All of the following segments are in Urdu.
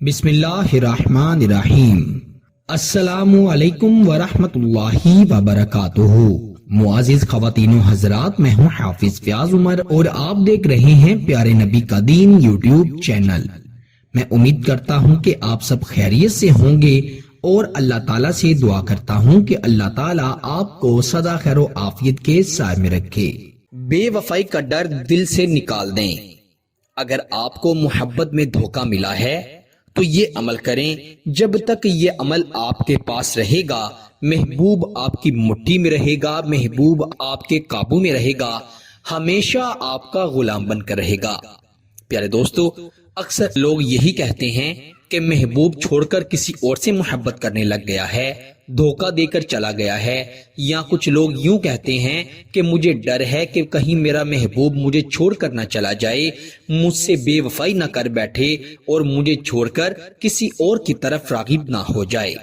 بسم اللہ الرحمن الرحیم۔ السلام علیکم ورحمۃ اللہ وبرکاتہ۔ معزز خواتین و حضرات، میں ہوں حافظ فیاض عمر اور آپ دیکھ رہے ہیں پیارے نبی کا دین یوٹیوب چینل۔ میں امید کرتا ہوں کہ آپ سب خیریت سے ہوں گے اور اللہ تعالیٰ سے دعا کرتا ہوں کہ اللہ تعالیٰ آپ کو سدا خیر و عافیت کے سائے میں رکھے۔ بے وفائی کا ڈر دل سے نکال دیں۔ اگر آپ کو محبت میں دھوکہ ملا ہے تو یہ عمل کریں۔ جب تک یہ عمل آپ کے پاس رہے گا، محبوب آپ کی مٹھی میں رہے گا، محبوب آپ کے قابو میں رہے گا، ہمیشہ آپ کا غلام بن کر رہے گا۔ پیارے دوستو، اکثر لوگ یہی کہتے ہیں کہ محبوب چھوڑ کر کسی اور سے محبت کرنے لگ گیا ہے، دھوکہ دے کر چلا گیا ہے، یا کچھ لوگ یوں کہتے ہیں کہ مجھے ڈر ہے کہ کہیں میرا محبوب مجھے چھوڑ کر نہ چلا جائے، مجھ سے بے وفائی نہ کر بیٹھے اور مجھے چھوڑ کر کسی اور کی طرف راغب نہ ہو جائے۔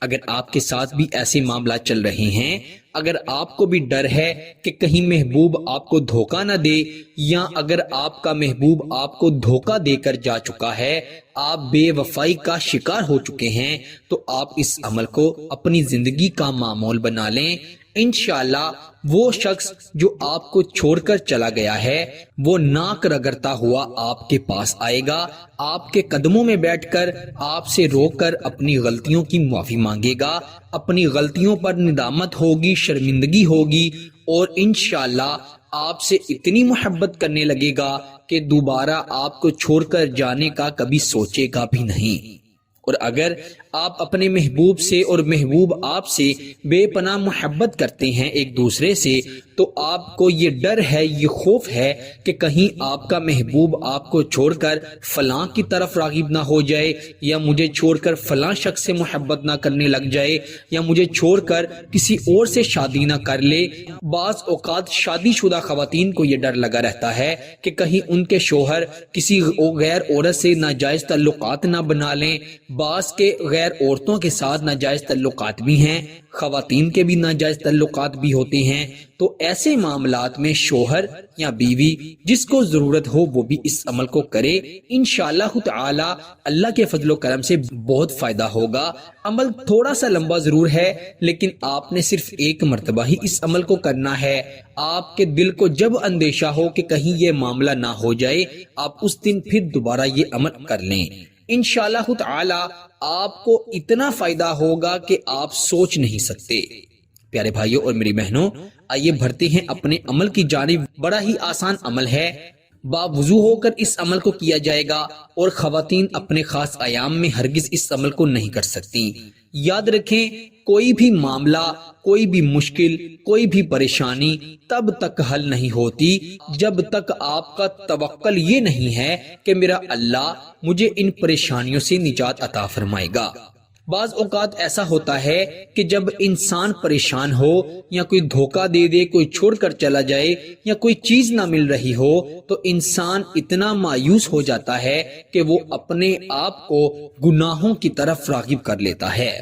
اگر آپ کے ساتھ بھی ایسے معاملات چل رہے ہیں، اگر آپ کو بھی ڈر ہے کہ کہیں محبوب آپ کو دھوکہ نہ دے، یا اگر آپ کا محبوب آپ کو دھوکہ دے کر جا چکا ہے، آپ بے وفائی کا شکار ہو چکے ہیں، تو آپ اس عمل کو اپنی زندگی کا معمول بنا لیں۔ انشاءاللہ وہ شخص جو آپ کو چھوڑ کر چلا گیا ہے، وہ ناک رگڑتا ہوا آپ کے پاس آئے گا، آپ کے قدموں میں بیٹھ کر آپ سے رو کر اپنی غلطیوں کی معافی مانگے گا، اپنی غلطیوں پر ندامت ہوگی، شرمندگی ہوگی، اور انشاءاللہ آپ سے اتنی محبت کرنے لگے گا کہ دوبارہ آپ کو چھوڑ کر جانے کا کبھی سوچے گا بھی نہیں۔ اور اگر آپ اپنے محبوب سے اور محبوب آپ سے بے پناہ محبت کرتے ہیں ایک دوسرے سے، تو آپ کو یہ ڈر ہے، یہ خوف ہے کہ کہیں آپ کا محبوب آپ کو چھوڑ کر فلاں کی طرف راغب نہ ہو جائے، یا مجھے چھوڑ کر فلاں شخص سے محبت نہ کرنے لگ جائے، یا مجھے چھوڑ کر کسی اور سے شادی نہ کر لے۔ بعض اوقات شادی شدہ خواتین کو یہ ڈر لگا رہتا ہے کہ کہیں ان کے شوہر کسی غیر عورت سے ناجائز تعلقات نہ بنا لیں۔ بعض کے غیر عورتوں کے ساتھ ناجائز تعلقات بھی ہیں، خواتین کے بھی ناجائز تعلقات بھی ہوتے ہیں۔ تو ایسے معاملات میں شوہر یا بیوی جس کو ضرورت ہو وہ بھی اس عمل کو کرے، انشاءاللہ تعالی اللہ کے فضل و کرم سے بہت فائدہ ہوگا۔ عمل تھوڑا سا لمبا ضرور ہے، لیکن آپ نے صرف ایک مرتبہ ہی اس عمل کو کرنا ہے۔ آپ کے دل کو جب اندیشہ ہو کہ کہیں یہ معاملہ نہ ہو جائے، آپ اس دن پھر دوبارہ یہ عمل کر لیں۔ انشاءاللہ تعالی آپ کو اتنا فائدہ ہوگا کہ آپ سوچ نہیں سکتے۔ پیارے بھائیوں اور میری بہنوں، آئیے بڑھتے ہیں اپنے عمل کی جانب۔ بڑا ہی آسان عمل ہے، باوضو ہو کر اس عمل کو کیا جائے گا، اور خواتین اپنے خاص ایام میں ہرگز اس عمل کو نہیں کر سکتی۔ یاد رکھیں، کوئی بھی معاملہ، کوئی بھی مشکل، کوئی بھی پریشانی تب تک حل نہیں ہوتی جب تک آپ کا توکل یہ نہیں ہے کہ میرا اللہ مجھے ان پریشانیوں سے نجات عطا فرمائے گا۔ بعض اوقات ایسا ہوتا ہے کہ جب انسان پریشان ہو، یا کوئی دھوکہ دے دے، کوئی چھوڑ کر چلا جائے، یا کوئی چیز نہ مل رہی ہو، تو انسان اتنا مایوس ہو جاتا ہے کہ وہ اپنے آپ کو گناہوں کی طرف راغب کر لیتا ہے۔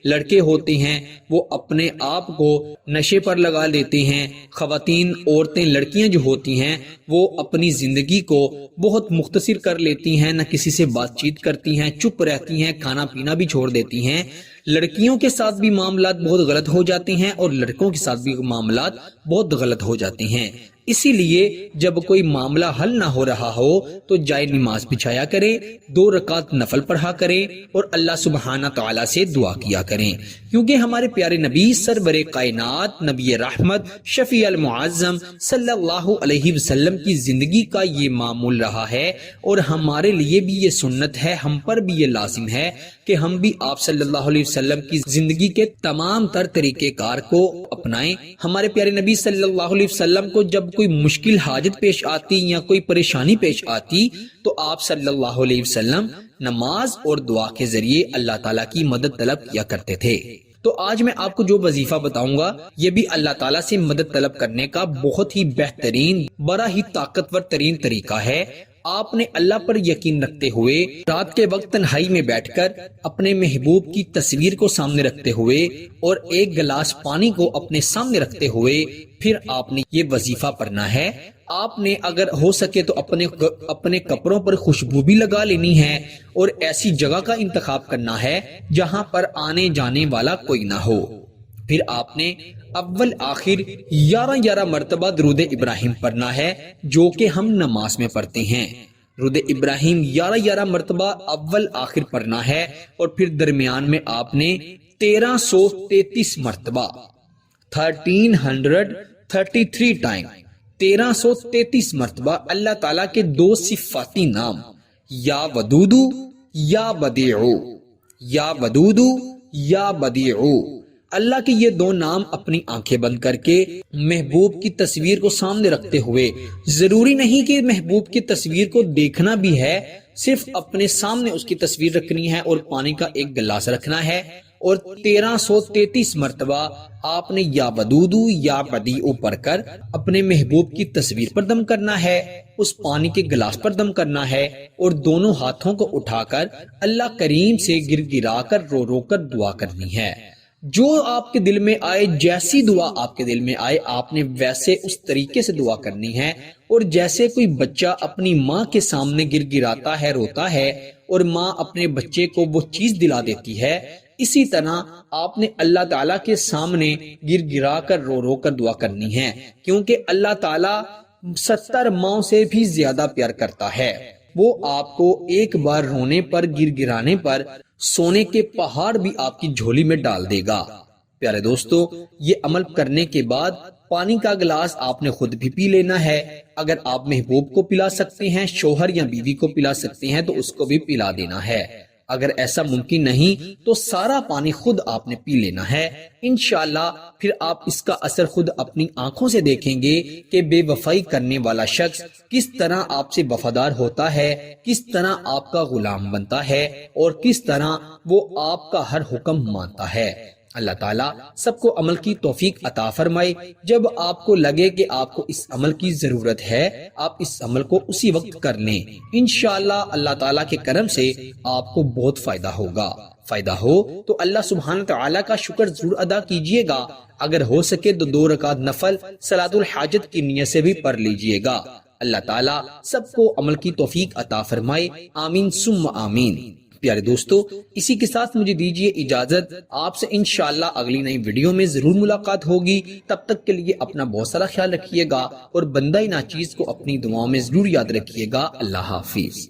لڑکے ہوتے ہیں وہ اپنے آپ کو نشے پر لگا لیتے ہیں، خواتین، عورتیں، لڑکیاں جو ہوتی ہیں وہ اپنی زندگی کو بہت مختصر کر لیتی ہیں، نہ کسی سے بات چیت کرتی ہیں، چپ رہتی ہیں، کھانا پینا بھی چھوڑ دیتی ہیں۔ لڑکیوں کے ساتھ بھی معاملات بہت غلط ہو جاتے ہیں، اور لڑکوں کے ساتھ بھی معاملات بہت غلط ہو جاتے ہیں۔ اسی لیے جب کوئی معاملہ حل نہ ہو رہا ہو تو جائے نماز بچھایا کریں، 2 رکعت نفل پڑھا کریں، اور اللہ سبحانہ تعالیٰ سے دعا کیا کریں، کیونکہ ہمارے پیارے نبی سرور کائنات، نبی رحمت، شفیع المعظم صلی اللہ علیہ وسلم کی زندگی کا یہ معمول رہا ہے، اور ہمارے لیے بھی یہ سنت ہے، ہم پر بھی یہ لازم ہے کہ ہم بھی آپ صلی اللہ علیہ وسلم کی زندگی کے تمام تر طریقہ کار کو اپنائیں۔ ہمارے پیارے نبی صلی اللہ علیہ وسلم کو جب کوئی مشکل حاجت پیش آتی یا کوئی پریشانی پیش آتی تو آپ صلی اللہ علیہ وسلم نماز اور دعا کے ذریعے اللہ تعالیٰ کی مدد طلب کیا کرتے تھے۔ تو آج میں آپ کو جو وظیفہ بتاؤں گا یہ بھی اللہ تعالیٰ سے مدد طلب کرنے کا بہت ہی بہترین، بڑا ہی طاقتور ترین طریقہ ہے۔ آپ نے اللہ پر یقین رکھتے ہوئے رات کے وقت تنہائی میں بیٹھ کر اپنے محبوب کی تصویر کو سامنے رکھتے ہوئے اور ایک گلاس پانی کو اپنے سامنے رکھتے ہوئے پھر آپ نے یہ وظیفہ پڑھنا ہے۔ آپ نے اگر ہو سکے تو اپنے کپڑوں پر خوشبو بھی لگا لینی ہے اور ایسی جگہ کا انتخاب کرنا ہے جہاں پر آنے جانے والا کوئی نہ ہو۔ پھر آپ نے اول آخر 11 مرتبہ درود ابراہیم پڑھنا ہے جو کہ ہم نماز میں پڑھتے ہیں۔ درود ابراہیم 11 مرتبہ اول آخر پڑھنا ہے اور پھر درمیان میں آپ نے 1333 مرتبہ 1333 ٹائم 1333 مرتبہ اللہ تعالیٰ کے دو صفاتی نام یا ودودو یا بدیعو، یا ودودو یا بدیعو، اللہ کے یہ دو نام اپنی آنکھیں بند کر کے محبوب کی تصویر کو سامنے رکھتے ہوئے، ضروری نہیں کہ محبوب کی تصویر کو دیکھنا بھی ہے، صرف اپنے سامنے اس کی تصویر رکھنی ہے اور پانی کا ایک گلاس رکھنا ہے اور 1333 مرتبہ آپ نے یا ودودو یا بدیعو پڑھ کر اپنے محبوب کی تصویر پر دم کرنا ہے، اس پانی کے گلاس پر دم کرنا ہے اور دونوں ہاتھوں کو اٹھا کر اللہ کریم سے گر گرا کر رو رو کر دعا کرنی ہے۔ جو آپ کے دل میں آئے، جیسی دعا آپ کے دل میں آئے آپ نے ویسے اس طریقے سے دعا کرنی ہے، اور جیسے کوئی بچہ اپنی ماں کے سامنے گر گراتا ہے، روتا ہے اور ماں اپنے بچے کو وہ چیز دلا دیتی ہے، اسی طرح آپ نے اللہ تعالیٰ کے سامنے گر گرا کر رو رو کر دعا کرنی ہے، کیونکہ اللہ تعالیٰ 70 ماؤں سے بھی زیادہ پیار کرتا ہے۔ وہ آپ کو ایک بار رونے پر، گر گرانے پر سونے کے پہاڑ بھی آپ کی جھولی میں ڈال دے گا۔ پیارے دوستو، یہ عمل کرنے کے بعد پانی کا گلاس آپ نے خود بھی پی لینا ہے، اگر آپ محبوب کو پلا سکتے ہیں، شوہر یا بیوی کو پلا سکتے ہیں تو اس کو بھی پلا دینا ہے، اگر ایسا ممکن نہیں تو سارا پانی خود آپ نے پی لینا ہے۔ انشاءاللہ پھر آپ اس کا اثر خود اپنی آنکھوں سے دیکھیں گے کہ بے وفائی کرنے والا شخص کس طرح آپ سے وفادار ہوتا ہے، کس طرح آپ کا غلام بنتا ہے اور کس طرح وہ آپ کا ہر حکم مانتا ہے۔ اللہ تعالیٰ سب کو عمل کی توفیق عطا فرمائے۔ جب آپ کو لگے کہ آپ کو اس عمل کی ضرورت ہے، آپ اس عمل کو اسی وقت کر لیں، انشاءاللہ اللہ تعالیٰ کے کرم سے آپ کو بہت فائدہ ہوگا۔ فائدہ ہو تو اللہ سبحانہ تعالیٰ کا شکر ضرور ادا کیجئے گا، اگر ہو سکے تو 2 رکعت نفل صلاۃ الحاجت کی نیت سے بھی پڑھ لیجئے گا۔ اللہ تعالیٰ سب کو عمل کی توفیق عطا فرمائے، آمین ثم آمین۔ پیارے دوستو، اسی کے ساتھ مجھے دیجیے اجازت، آپ سے انشاءاللہ اگلی نئی ویڈیو میں ضرور ملاقات ہوگی۔ تب تک کے لیے اپنا بہت سارا خیال رکھیے گا اور بندہ ناچیز کو اپنی دعاؤں میں ضرور یاد رکھیے گا۔ اللہ حافظ۔